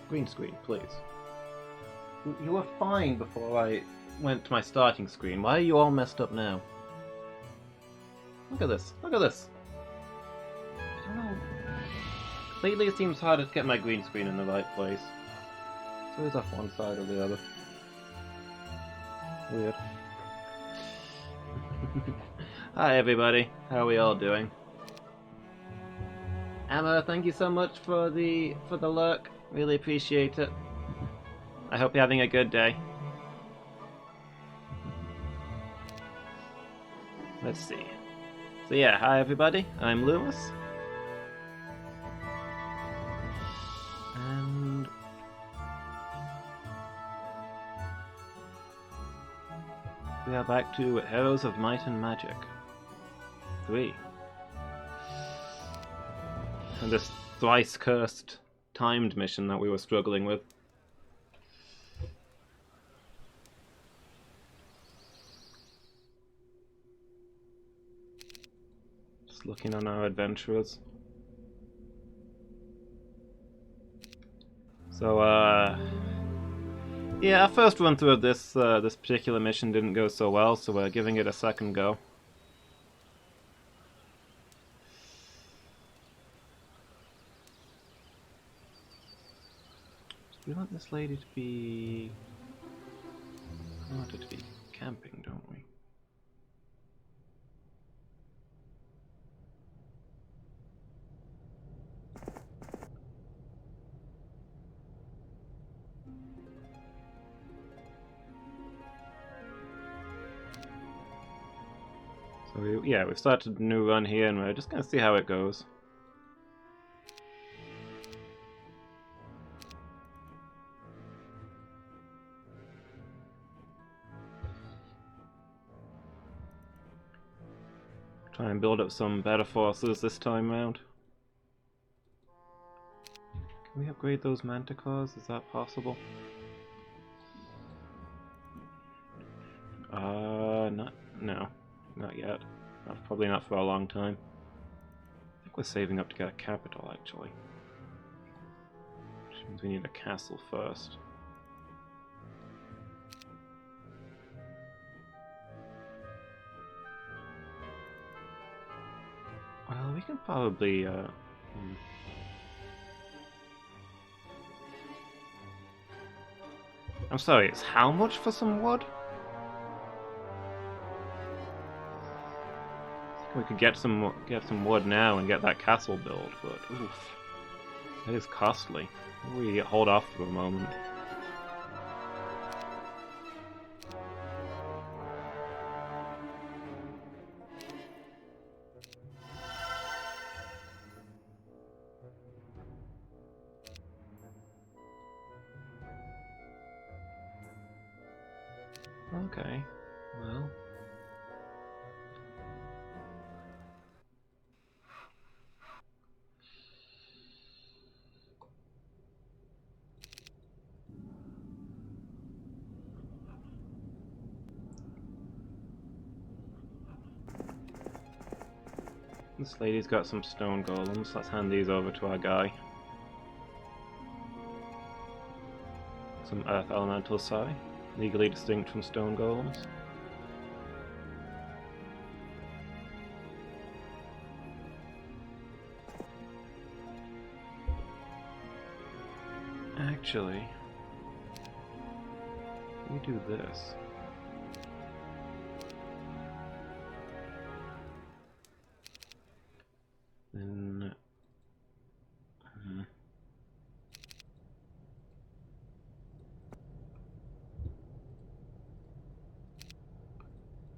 Green screen, please. You were fine before I went to my starting screen. Why are you all messed up now? Look at this. Look at this. I don't know. Lately it seems harder to get my green screen in the right place. It's always off one side or the other. Weird. Hi everybody. How are we all doing? Emma, thank you so much for the lurk. Really appreciate it. I hope you're having a good day. Let's see. So yeah, hi everybody. I'm Lumus. And we are back to Heroes of Might and Magic 3. And this thrice cursed timed mission that we were struggling with. Just looking on our adventurers. So, yeah, our first run through of this this particular mission didn't go so well, so we're giving it a second go. We want this lady to be... We want her to be camping, don't we? So yeah, we've started a new run here and we're just going to see how it goes. Try and build up some better forces this time round. Can we upgrade those manticores? Is that possible? No, not yet. Probably not for a long time. I think we're saving up to get a capital, actually. Which means we need a castle first. Well, we can probably, I'm sorry, it's how much for some wood? We could get some wood now and get that castle built, but oof, that is costly. We hold off for a moment. Okay, well. This lady's got some stone golems. Let's hand these over to our guy. Some earth elemental psi, legally distinct from stone golems. Actually, we do this. Then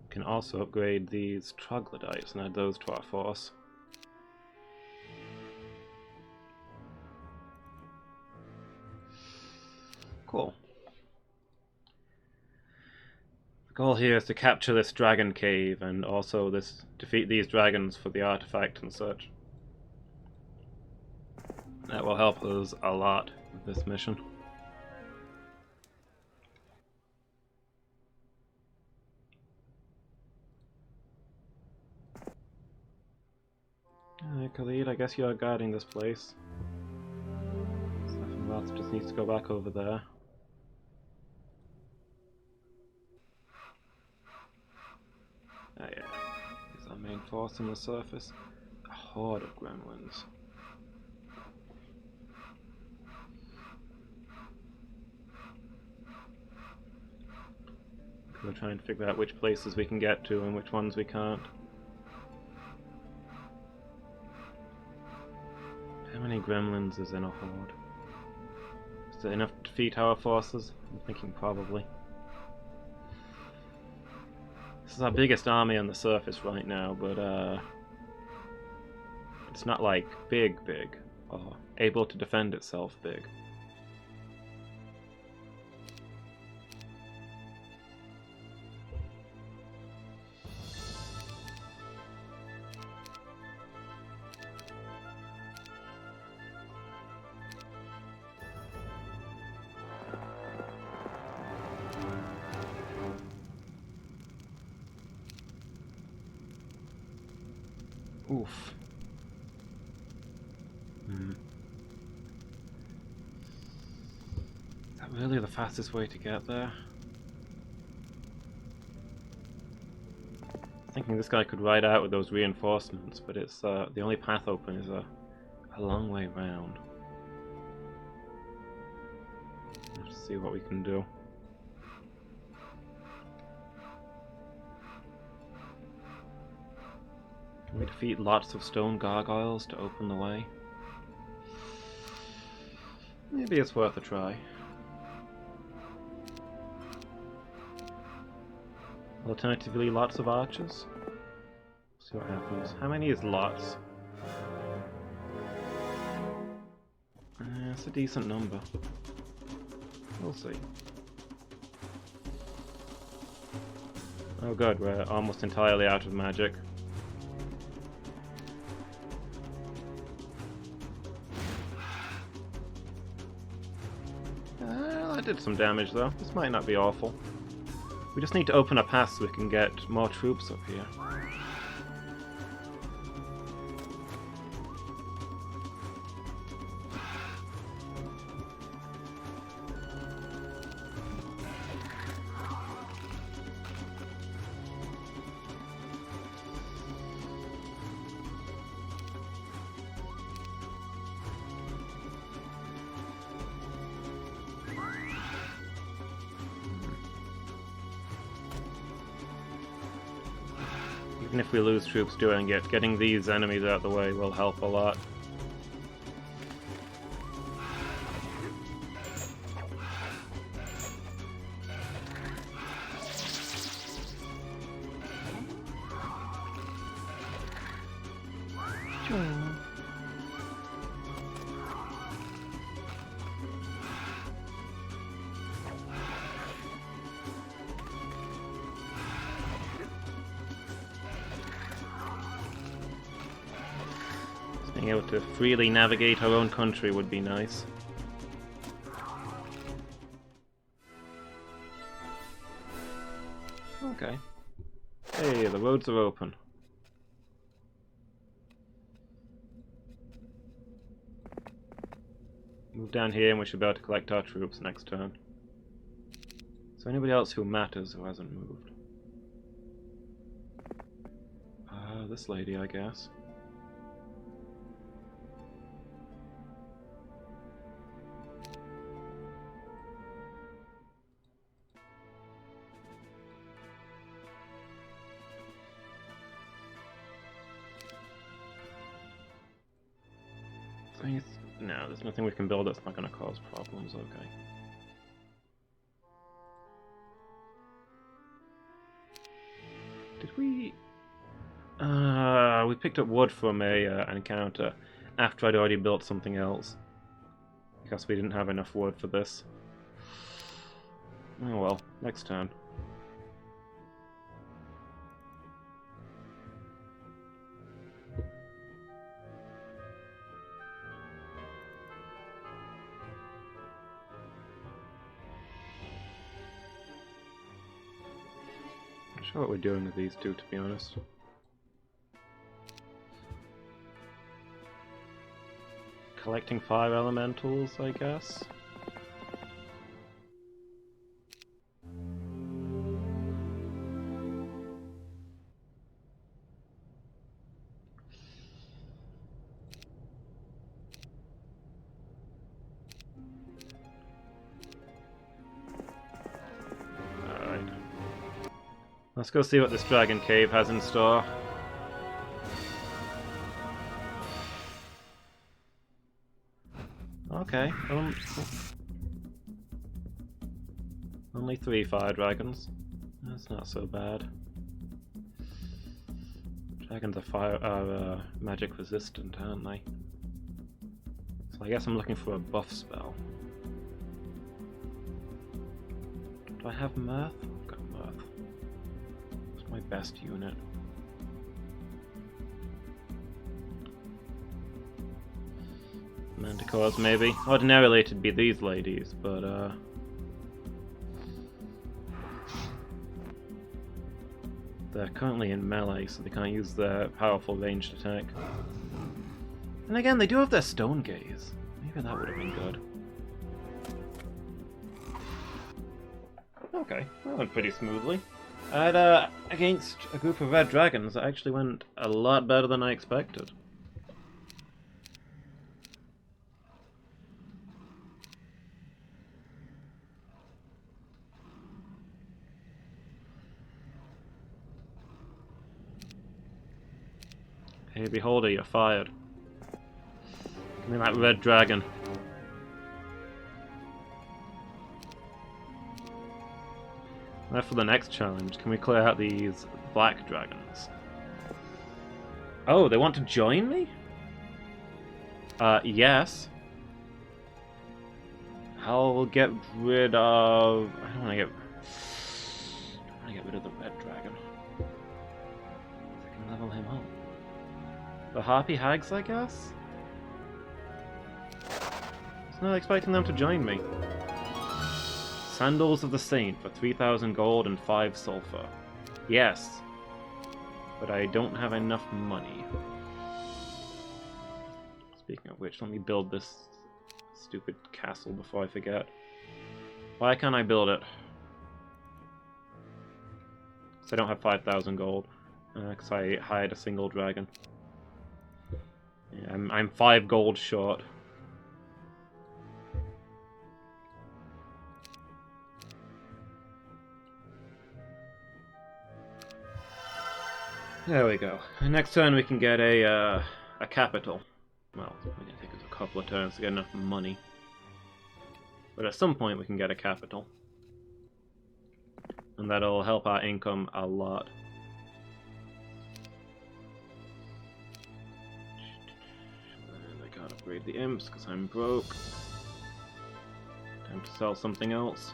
can also upgrade these troglodytes and add those to our force. Cool. The goal here is to capture this dragon cave and also defeat these dragons for the artifact and such. That will help us a lot with this mission. Alright, Khalid, I guess you're guarding this place. Nothing path just needs to go back over there. Oh yeah, is our main force on the surface. A horde of gremlins. We'll try and figure out which places we can get to and which ones we can't. How many gremlins is in a horde? Is it enough to defeat our forces? I'm thinking probably. This is our biggest army on the surface right now, but it's not like big, or able to defend itself big. Oof. Is that really the fastest way to get there? Thinking this guy could ride out with those reinforcements, but it's the only path open is a long way round. Let's see what we can do. Can we defeat lots of stone gargoyles to open the way? Maybe it's worth a try. Alternatively, lots of archers. See what happens. How many is lots? It's a decent number. We'll see. Oh good, we're almost entirely out of magic. That did some damage though. This might not be awful. We just need to open a pass so we can get more troops up here. Even if we lose troops doing it, getting these enemies out of the way will help a lot. Being able to freely navigate our own country would be nice. Okay. Hey, the roads are open. Move down here and we should be able to collect our troops next turn. Is there anybody else who matters who hasn't moved? This lady, I guess. No, there's nothing we can build that's not going to cause problems, okay. Did we... we picked up wood from an encounter after I'd already built something else. Because we didn't have enough wood for this. Oh well, next turn. Not sure what we're doing with these two, to be honest. collecting fire elementals, I guess. Alright. Let's go see what this Dragon Cave has in store. Okay, only 3 fire dragons. That's not so bad. Dragons are magic resistant, aren't they? So I guess I'm looking for a buff spell. Do I have Mirth? I've got Mirth. It's my best unit. Manticores, maybe. Ordinarily it'd be these ladies, but they're currently in melee, so they can't use their powerful ranged attack. And again, they do have their Stone Gaze. Maybe that would have been good. Okay, that went pretty smoothly. Against a group of red dragons, that actually went a lot better than I expected. Hey, beholder, you're fired. Give me that red dragon. Now for the next challenge, can we clear out these black dragons? Oh, they want to join me? Yes. I'll get rid of... I don't want to get rid of the red dragon. I can level him up. The Harpy Hags, I guess? I was not expecting them to join me. Sandals of the Saint for 3,000 gold and 5 sulfur. Yes. But I don't have enough money. Speaking of which, let me build this stupid castle before I forget. Why can't I build it? Because I don't have 5,000 gold. Because I hired a single dragon. Yeah, I'm 5 gold short. There we go. Next turn we can get a capital. Well, it's going to take us a couple of turns to get enough money. But at some point we can get a capital. And that'll help our income a lot. Upgrade the imps because I'm broke. Time to sell something else.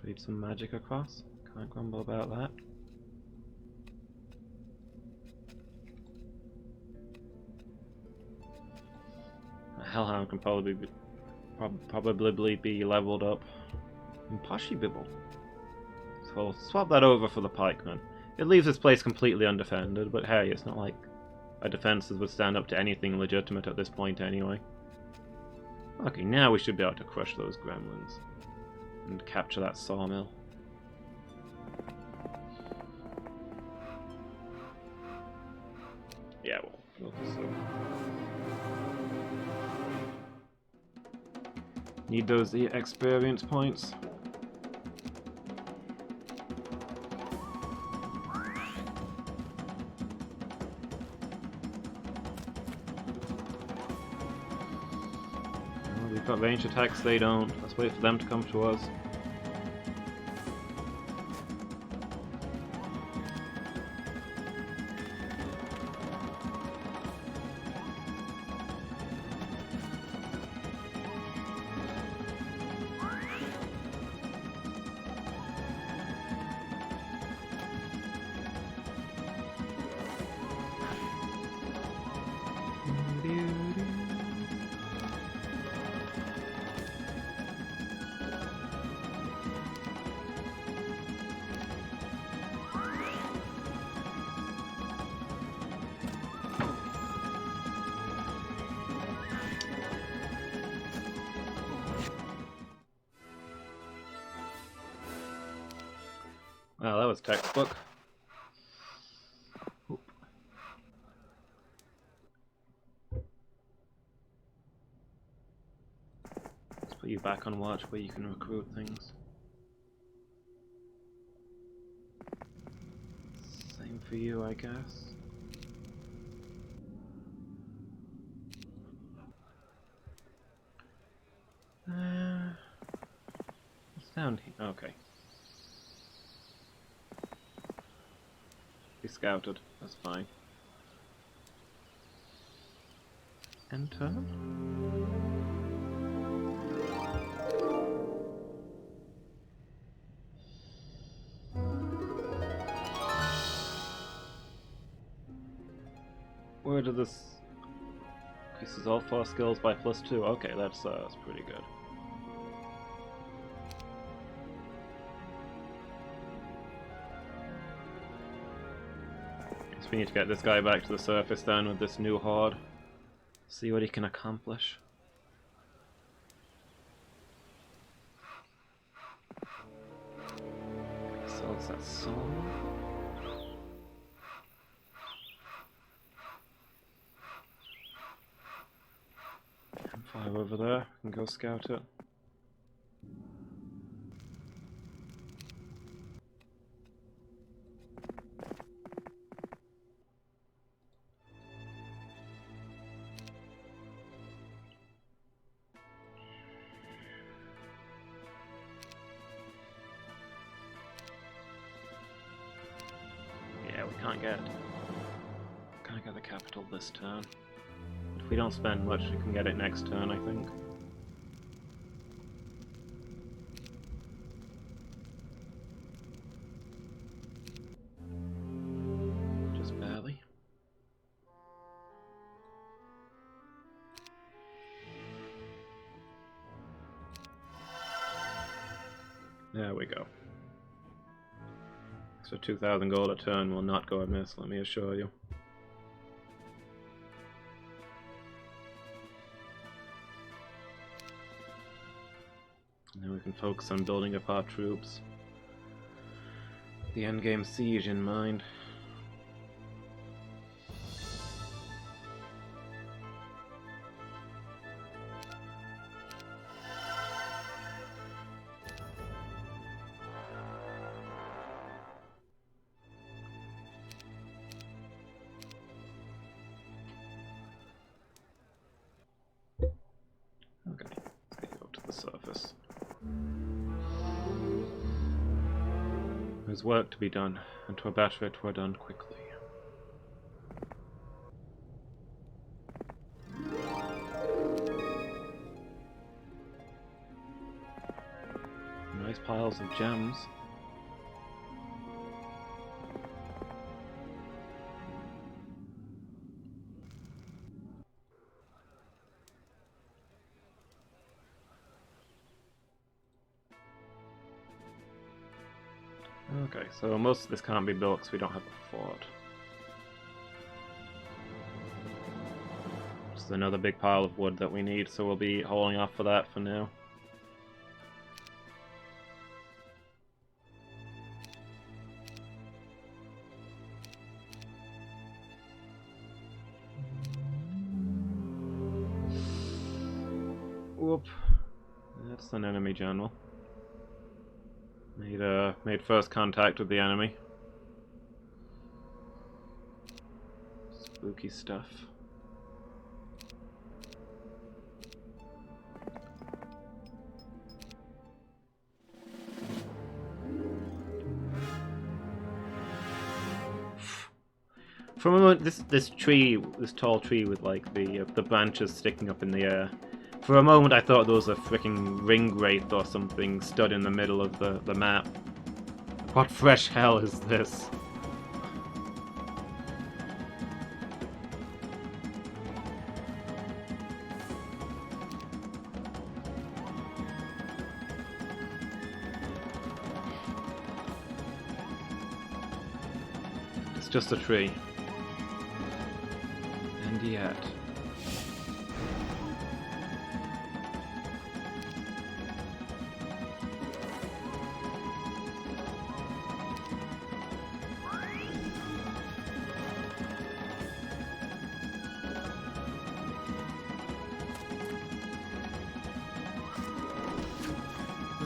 Trade some magic across. Can't grumble about that. A Hellhound can probably be leveled up. Impossible. So I'll swap that over for the pikeman. It leaves this place completely undefended, but hey, it's not like our defenses would stand up to anything legitimate at this point anyway. Okay, now we should be able to crush those gremlins. And capture that sawmill. Yeah, we'll see. Need those experience points. We've got range attacks, they don't. Let's wait for them to come to us. Well, that was textbook. Oop. Let's put you back on watch where you can recruit things. Same for you, I guess. What's down here? Okay. Be scouted. That's fine. Enter. Where did this... Increases all 4 skills by +2. Okay, that's pretty good. So we need to get this guy back to the surface then with this new horde. See what he can accomplish. So it's that soul. Fire over there and go scout it. Yeah, we can't get the capital this turn. If we don't spend much, we can get it next turn, I think. Just barely. There we go. So 2,000 gold a turn will not go amiss, let me assure you. Now we can focus on building up our troops. The endgame siege in mind. Okay, let's get you up to the surface. There's work to be done, and to better it were done quickly. Nice piles of gems. Okay, so most of this can't be built because we don't have a fort. This is another big pile of wood that we need, so we'll be holding off for that for now. Whoop. That's an enemy general. Made first contact with the enemy. Spooky stuff. For a moment, this tall tree with like the branches sticking up in the air. For a moment I thought there was a freaking ring wraith or something stood in the middle of the map. What fresh hell is this? It's just a tree. And yet...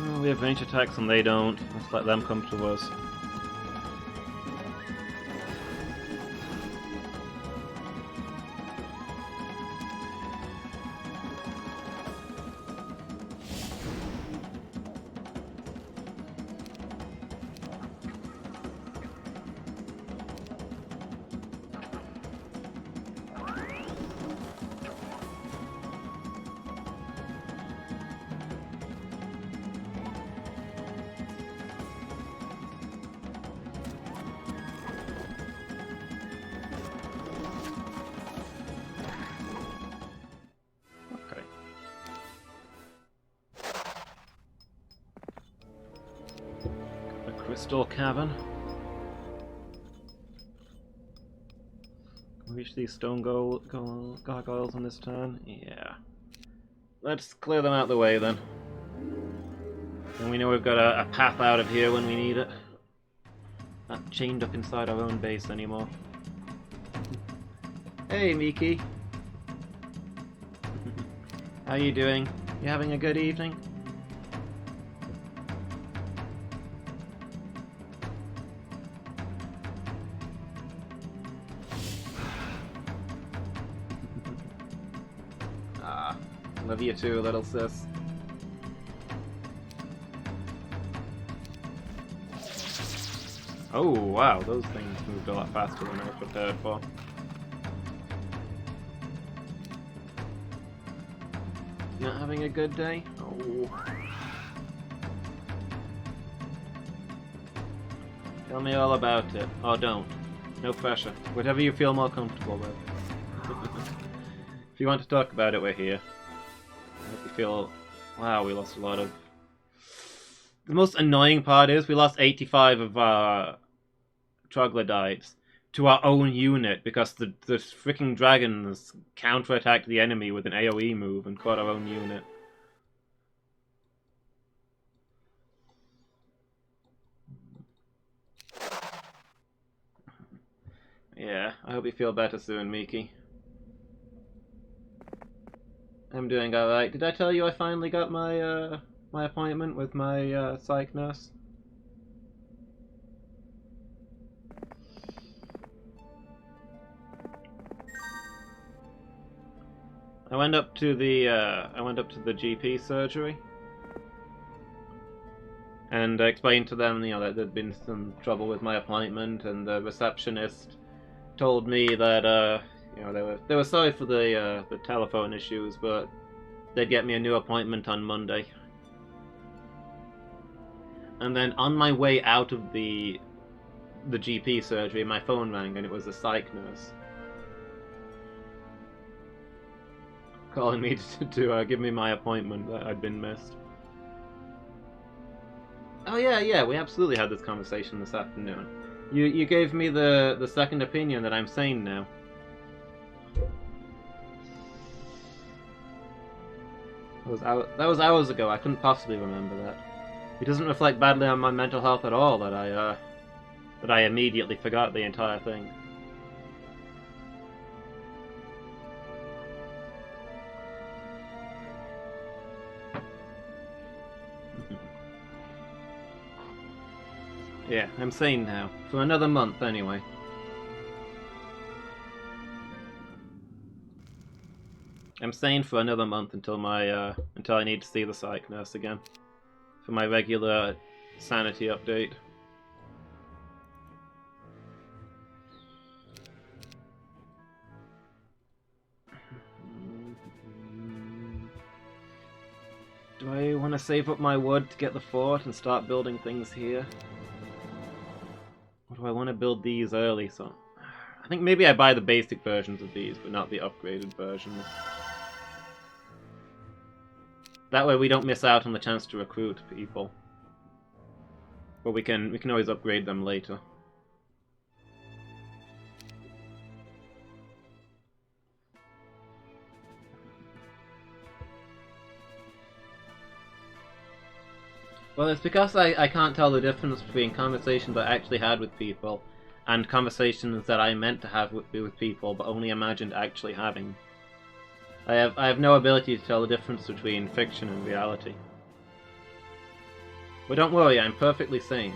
Oh, we have range attacks and they don't. Let's let them come to us. Crystal Cavern. Can we reach these stone gargoyles on this turn? Yeah. Let's clear them out the way then. And we know we've got a path out of here when we need it. Not chained up inside our own base anymore. Hey, Miki. How you doing? You having a good evening? Love you too, little sis. Oh wow, those things moved a lot faster than I was prepared for. Not having a good day? Oh. Tell me all about it. Or don't. No pressure. Whatever you feel more comfortable with. If you want to talk about it, we're here. If you feel... Wow, we lost a lot of... The most annoying part is we lost 85 of our troglodytes to our own unit because the freaking dragons counterattacked the enemy with an AoE move and caught our own unit. Yeah, I hope you feel better soon, Miki. I'm doing alright. Did I tell you I finally got my my appointment with my psych nurse? I went up to the GP surgery, and I explained to them, you know, that there'd been some trouble with my appointment, and the receptionist told me that you know, they were sorry for the telephone issues, but they'd get me a new appointment on Monday. And then on my way out of the GP surgery, my phone rang, and it was a psych nurse calling me to give me my appointment that I'd been missed. Oh yeah, we absolutely had this conversation this afternoon. You gave me the second opinion that I'm sane now. That was hours ago. I couldn't possibly remember that. It doesn't reflect badly on my mental health at all that I immediately forgot the entire thing. Yeah, I'm sane now. For another month, anyway. I'm sane for another month until my until I need to see the psych nurse again for my regular sanity update. Do I want to save up my wood to get the fort and start building things here? Or do I want to build these early? So I think maybe I buy the basic versions of these, but not the upgraded versions. That way we don't miss out on the chance to recruit people. But we can always upgrade them later. Well, it's because I can't tell the difference between conversations I actually had with people and conversations that I meant to have with people but only imagined actually having. I have no ability to tell the difference between fiction and reality. But don't worry, I'm perfectly sane.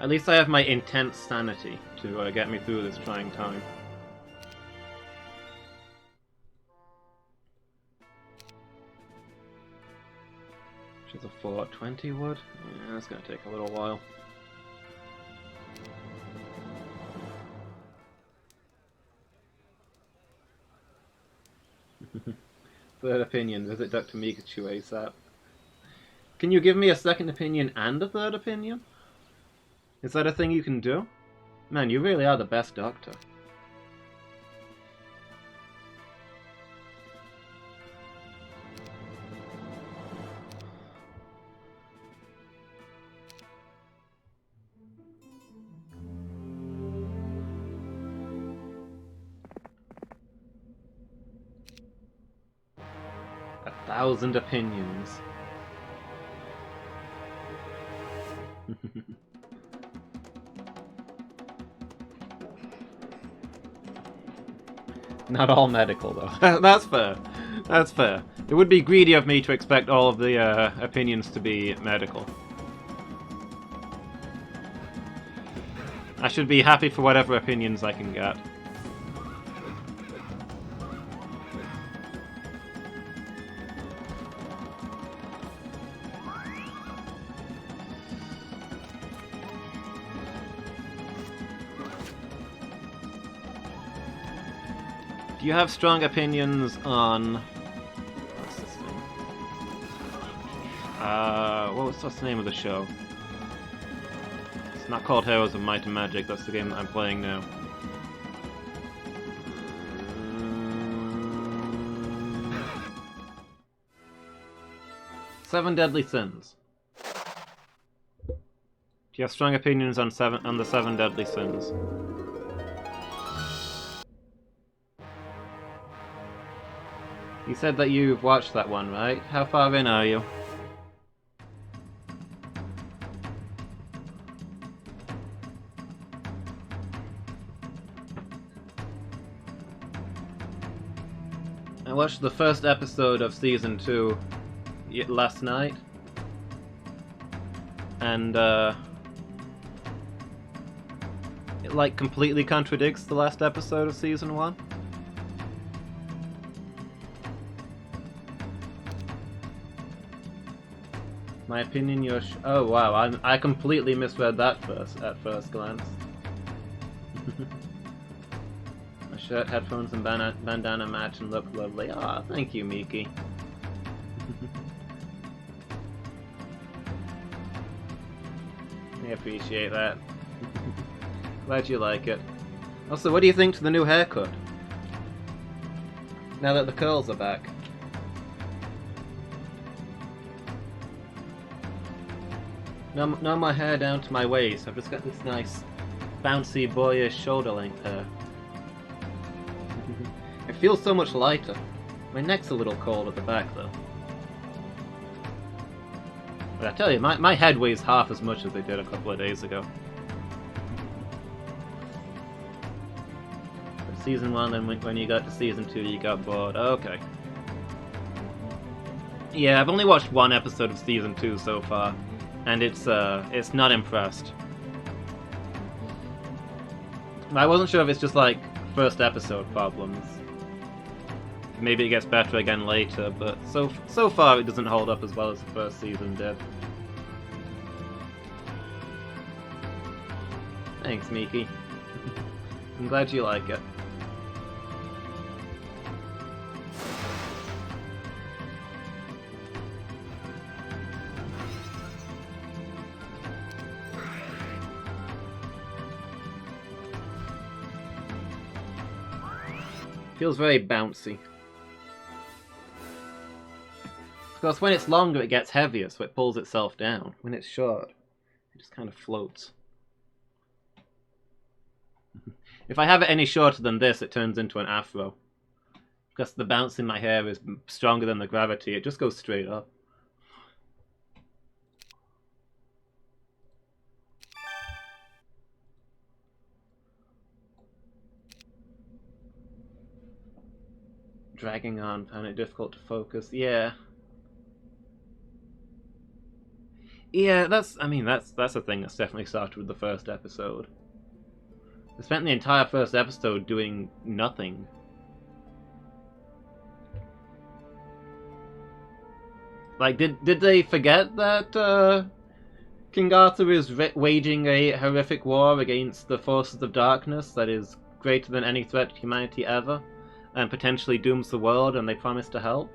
At least I have my intense sanity to get me through this trying time. Which is a 420 wood? Yeah, that's gonna take a little while. Third opinion, visit Dr. Mikachu ASAP. Can you give me a second opinion and a third opinion? Is that a thing you can do? Man, you really are the best doctor. A 1,000 opinions. Not all medical, though. That's fair. That's fair. It would be greedy of me to expect all of the opinions to be medical. I should be happy for whatever opinions I can get. Do you have strong opinions on... What's this thing? What's the name of the show? It's not called Heroes of Might and Magic, that's the game that I'm playing now. Seven Deadly Sins. Do you have strong opinions on the Seven Deadly Sins? You said that you've watched that one, right? How far in are you? I watched the first episode of Season 2 last night. And, it, like, completely contradicts the last episode of Season 1. My opinion, oh wow, I completely misread that at first glance. My shirt, headphones, and bandana match and look lovely. Ah, thank you, Miki. I appreciate that. Glad you like it. Also, what do you think to the new haircut? Now that the curls are back. No my hair down to my waist. I've just got this nice, bouncy, boyish shoulder-length hair. It feels so much lighter. My neck's a little cold at the back, though. But I tell you, my head weighs half as much as they did a couple of days ago. For Season 1, then when you got to Season 2, you got bored. Okay. Yeah, I've only watched one episode of Season 2 so far. And it's not impressed. I wasn't sure if it's just like first episode problems. Maybe it gets better again later, but so far it doesn't hold up as well as the first season did. Thanks, Miki. I'm glad you like it. Feels very bouncy. Of course, when it's longer, it gets heavier, so it pulls itself down. When it's short, it just kind of floats. If I have it any shorter than this, it turns into an afro. Because the bounce in my hair is stronger than the gravity, it just goes straight up. dragging on, found it difficult to focus. Yeah. Yeah, that's a thing that's definitely started with the first episode. They spent the entire first episode doing nothing. Like, did they forget that King Arthur is waging a horrific war against the forces of darkness that is greater than any threat to humanity ever, and potentially dooms the world, and they promise to help?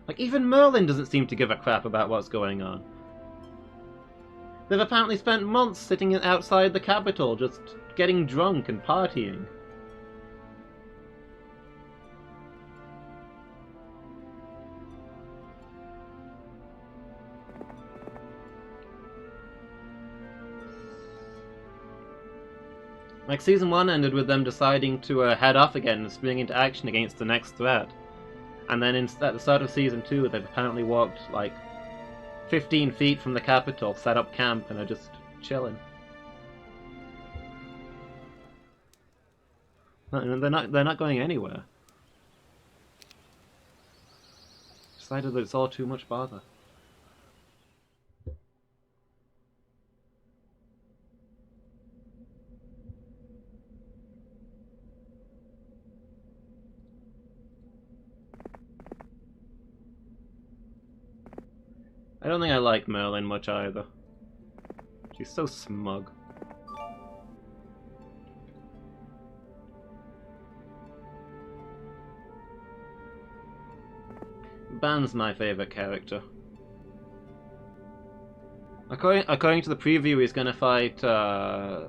Like, even Merlin doesn't seem to give a crap about what's going on. They've apparently spent months sitting outside the capital, just getting drunk and partying. Like, Season 1 ended with them deciding to head off again and spring into action against the next threat. And then at the start of Season 2, they've apparently walked, like, 15 feet from the capital, set up camp, and are just chilling. They're not going anywhere. Decided that it's all too much bother. I don't think I like Merlin much either. She's so smug. Ban's my favourite character. According to the preview, he's gonna fight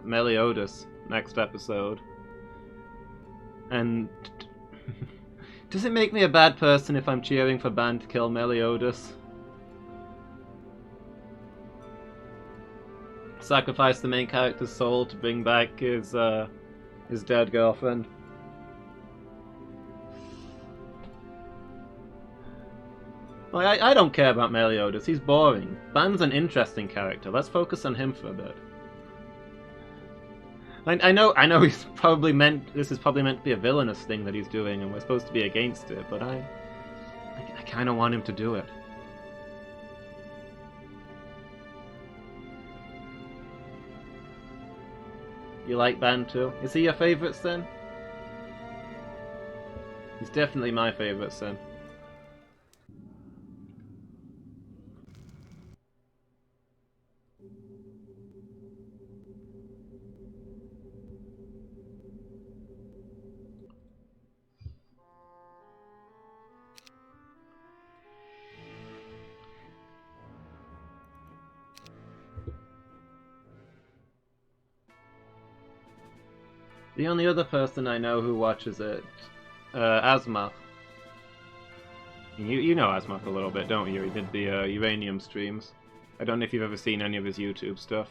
Meliodas next episode. And does it make me a bad person if I'm cheering for Ban to kill Meliodas? Sacrifice the main character's soul to bring back his dead girlfriend. Like, I don't care about Meliodas, he's boring. Ban's an interesting character, let's focus on him for a bit. I know this is probably meant to be a villainous thing that he's doing and we're supposed to be against it, but I kinda want him to do it. You like Ban too? Is he your favourite Sin? He's definitely my favourite Sin. The only other person I know who watches it, Asmoth. You know Asmoth a little bit, don't you? He did the Uranium streams. I don't know if you've ever seen any of his YouTube stuff.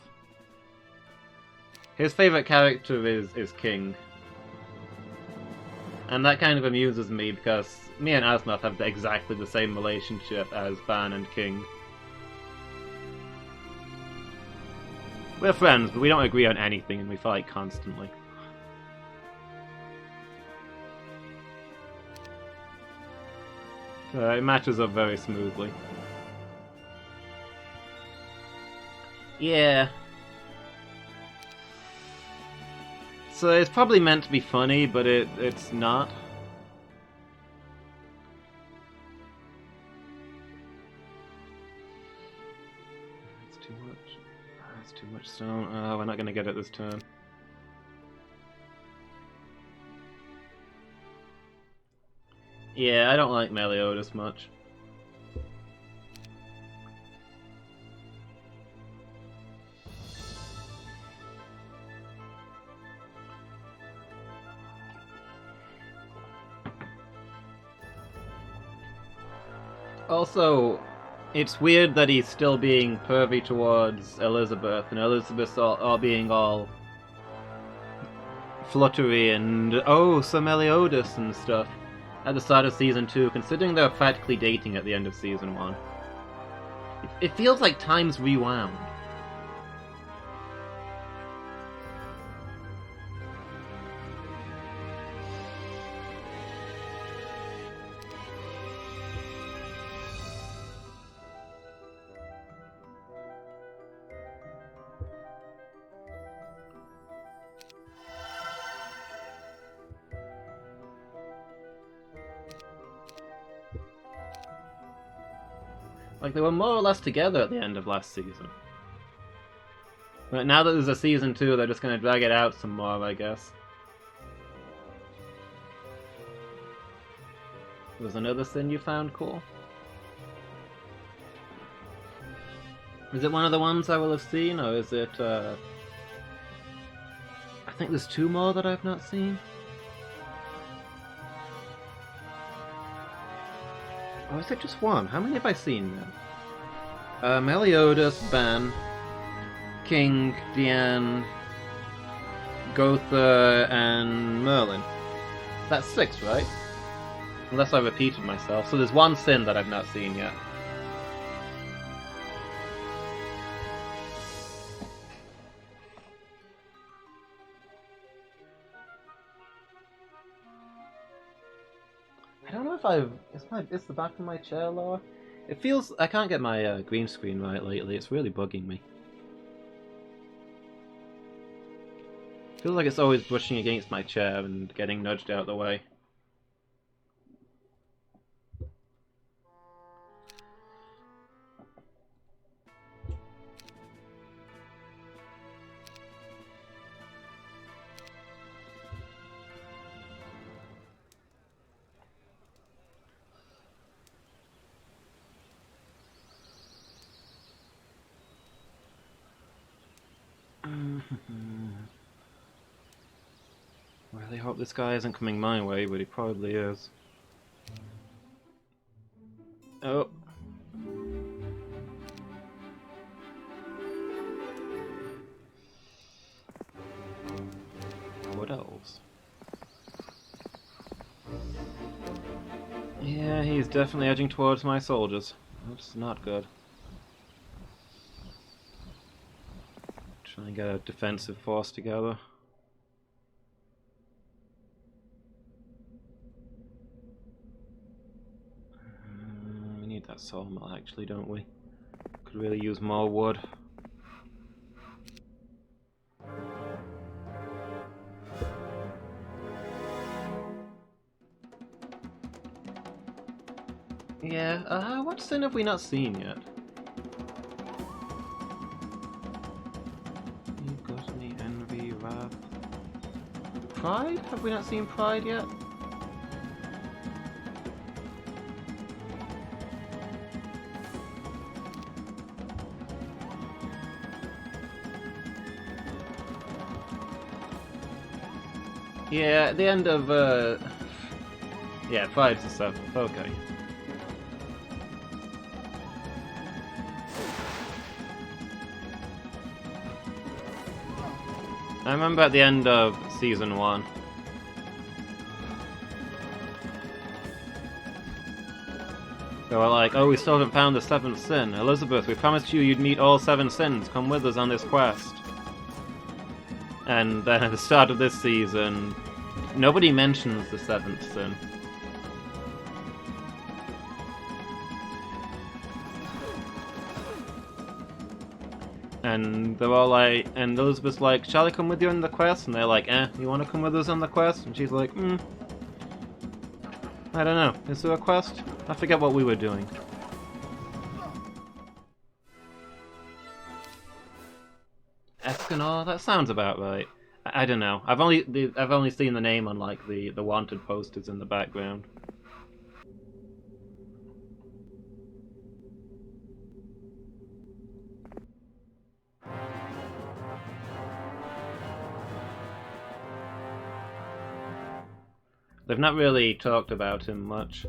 His favourite character is King. And that kind of amuses me because me and Asmoth have exactly the same relationship as Ban and King. We're friends, but we don't agree on anything and we fight constantly. It matches up very smoothly. Yeah. So it's probably meant to be funny, but it's not. It's too much. That's too much stone. Oh, we're not gonna get it this turn. Yeah, I don't like Meliodas much. Also, it's weird that he's still being pervy towards Elizabeth, and Elizabeth's all being all fluttery and, oh, Sir Meliodas and stuff at the start of Season 2, considering they were practically dating at the end of Season 1. It feels like time's rewound. Like, they were more or less together at the end of last season. But now that there's a season 2, they're just gonna drag it out some more, I guess. Was another sin you found cool? Is it one of the ones I will have seen, or is it, I think there's 2 more that I've not seen. Or is it just one? How many have I seen now? Meliodas, Ban, King, Diane, Gotha, and Merlin. That's 6, right? Unless I repeated myself. So there's one sin that I've not seen yet. I don't know if I've... Is the back of my chair lower? It feels... I can't get my green screen right lately. It's really bugging me. Feels like it's always brushing against my chair and getting nudged out of the way. Really hope this guy isn't coming my way, but he probably is. Oh. What else? Yeah, he's definitely edging towards my soldiers. That's not good. Trying to get a defensive force together. We need that sawmill actually, don't we? Could really use more wood. Yeah, what sin have we not seen yet? You got any envy, wrath? Pride? Have we not seen Pride yet? Yeah, at the end of, yeah, Pride's the 7th, okay. I remember at the end of Season 1. They were like, oh, we still haven't found the 7th sin. Elizabeth, we promised you you'd meet all 7 sins. Come with us on this quest. And then at the start of this season, nobody mentions the 7th sin. And they're all like, and Elizabeth's like, shall I come with you on the quest? And they're like, you want to come with us on the quest? And she's like, I don't know. Is there a quest? I forget what we were doing. Escanor? That sounds about right. I don't know. I've only seen the name on like the wanted posters in the background. They've not really talked about him much.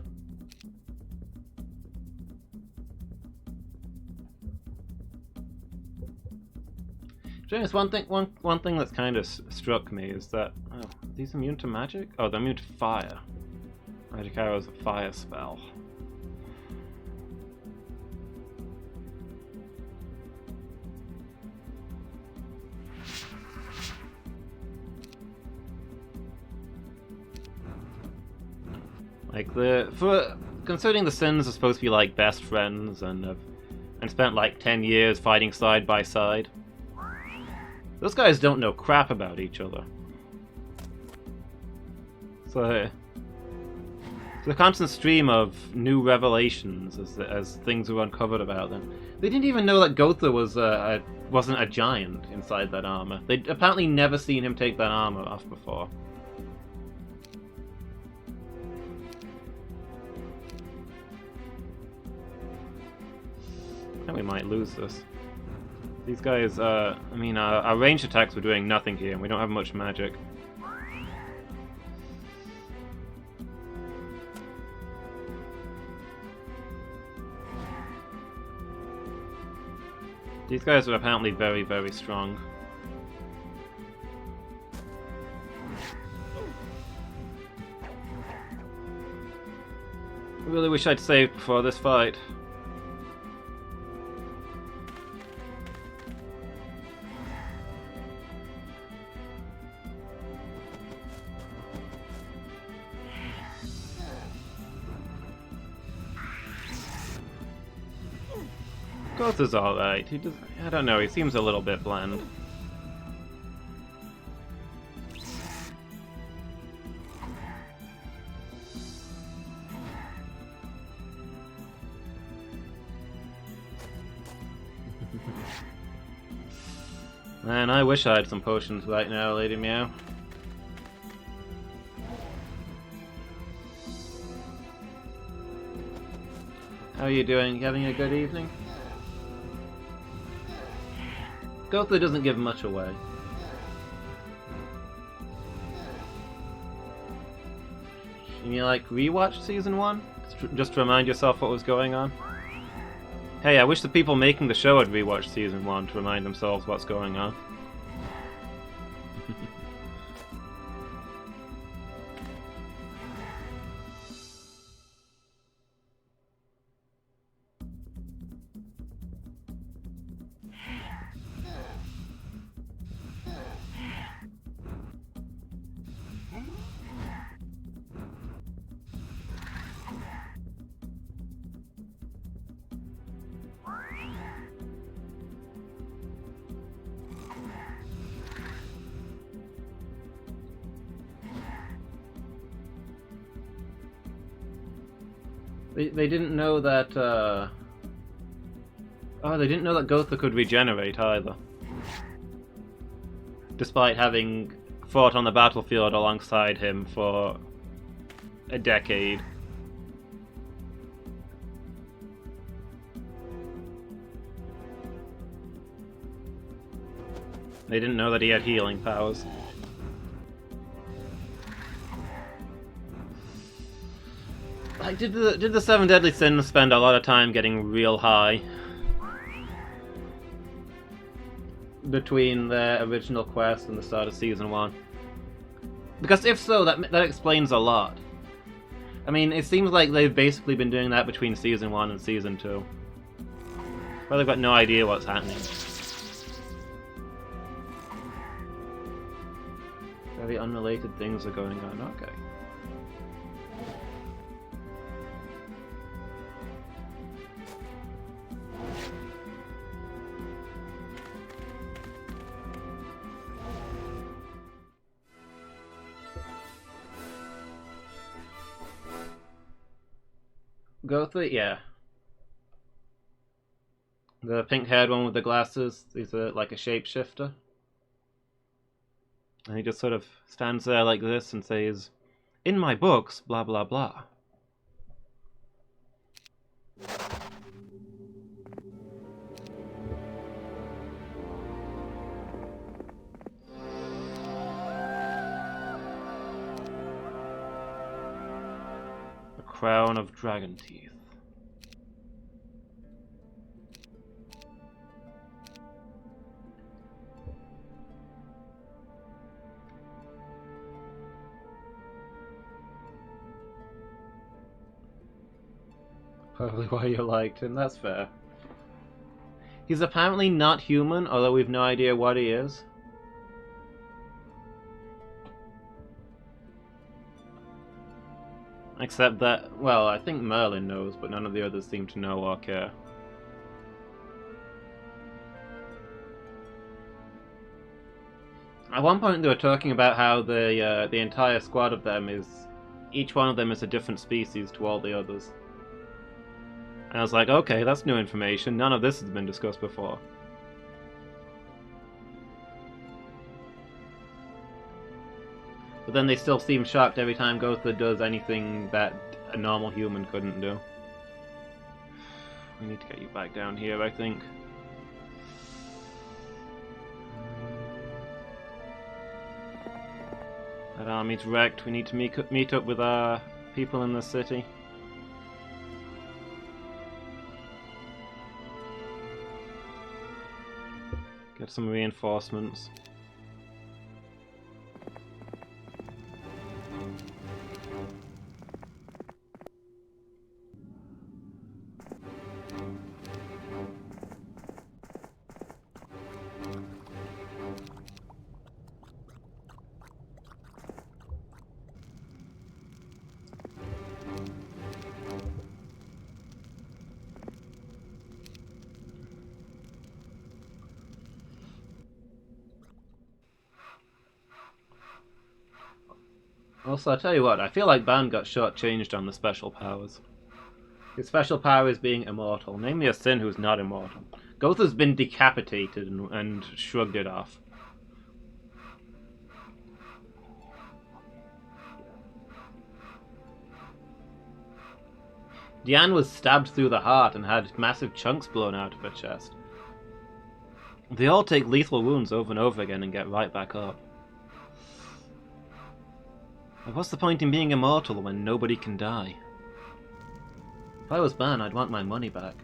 James, one thing that's kind of struck me is that are these immune to magic? Oh, they're immune to fire. Magic arrow is a fire spell. Like considering the Sins are supposed to be like best friends and spent like 10 years fighting side by side, those guys don't know crap about each other. So The constant stream of new revelations as things were uncovered about them. They didn't even know that Gotha wasn't a giant inside that armor. They'd apparently never seen him take that armor off before. I think we might lose this. These guys, I mean, our ranged attacks were doing nothing here, and we don't have much magic. These guys are apparently very, very strong. I really wish I'd saved before this fight. Gotha's alright. I don't know, he seems a little bit bland. Man, I wish I had some potions right now, Lady Meow. How are you doing? You having a good evening? Gotha doesn't give much away. And you like rewatch season 1? Just to remind yourself what was going on? Hey, I wish the people making the show had rewatched season 1 to remind themselves what's going on. They didn't know that, Oh, they didn't know that Gotha could regenerate either. Despite having fought on the battlefield alongside him for a decade. They didn't know that he had healing powers. Like, did the Seven Deadly Sins spend a lot of time getting real high between their original quest and the start of season 1? Because if so, that explains a lot. I mean, it seems like they've basically been doing that between season 1 and season 2. But they've got no idea what's happening. Very unrelated things are going on. Okay. Gotha, yeah. The pink-haired one with the glasses, he's like a shapeshifter. And he just sort of stands there like this and says, "In my books, blah blah blah." Crown of Dragon Teeth. Probably why you liked him, that's fair. He's apparently not human, although we've no idea what he is. Except that, well, I think Merlin knows, but none of the others seem to know or care. At one point they were talking about how the entire squad of them is each one of them is a different species to all the others. And I was like, okay, that's new information. None of this has been discussed before. But then they still seem shocked every time Gotha does anything that a normal human couldn't do. We need to get you back down here, I think. That army's wrecked. We need to meet up with our people in the city. Get some reinforcements. Also, I'll tell you what, I feel like Ban got shortchanged on the special powers. His special power is being immortal. Name me a Sin who's not immortal. Gotha's been decapitated and shrugged it off. Diane was stabbed through the heart and had massive chunks blown out of her chest. They all take lethal wounds over and over again and get right back up. And what's the point in being immortal when nobody can die? If I was Ban, I'd want my money back.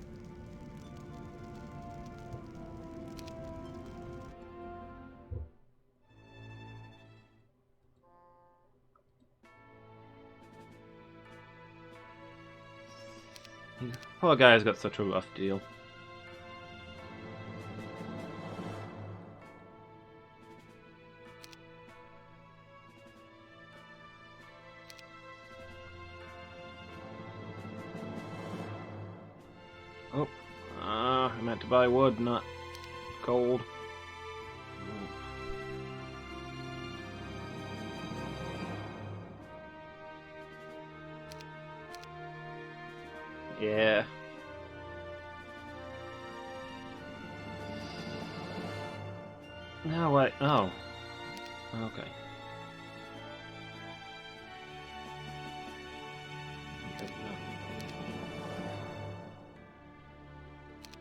Poor guy's got such a rough deal. Oh, I meant to buy wood, not gold. Yeah. No, wait. Oh. Okay.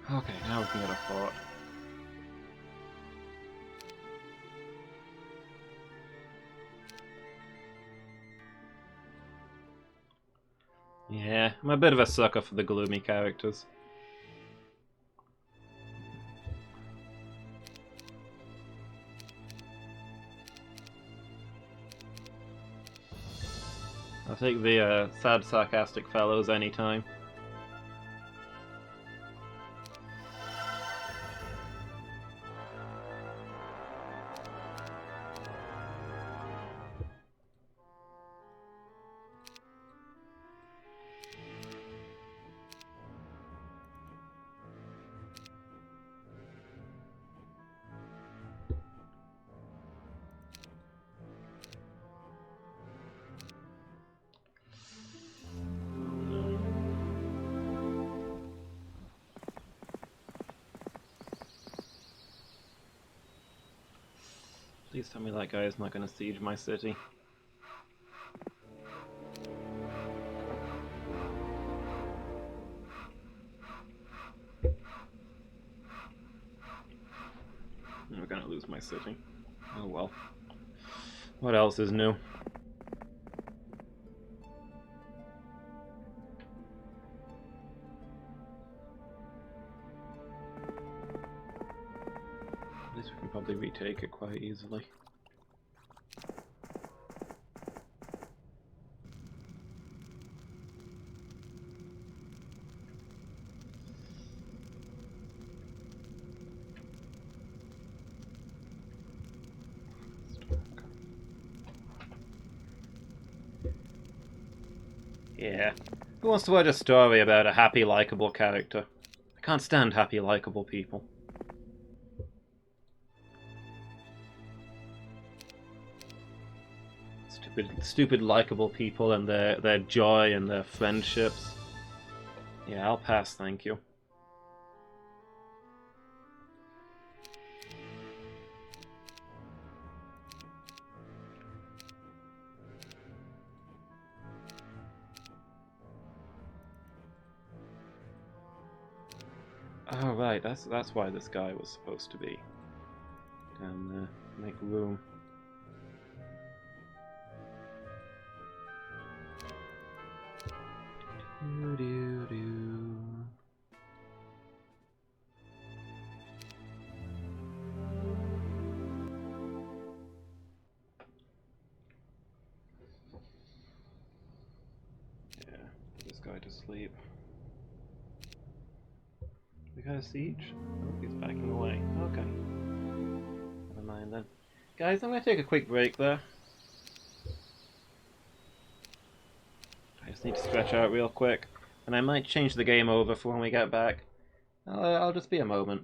Okay, now we can get a fort. Yeah, I'm a bit of a sucker for the gloomy characters. I'll take the sad, sarcastic fellows anytime. Please tell me that guy is not going to siege my city. We're going to lose my city. Oh well. What else is new? At least we can probably retake it quite easily. Yeah. Who wants to watch a story about a happy, likable character? I can't stand happy, likable people. Stupid likable people and their joy and their friendships. Yeah, I'll pass, thank you. Oh right, that's why this guy was supposed to be down there. Make room. Yeah, put this guy to sleep. We got a siege? Oh, he's backing away. Okay. Never mind then. Guys, I'm going to take a quick break there. I just need to stretch out real quick. And I might change the game over for when we get back. I'll just be a moment.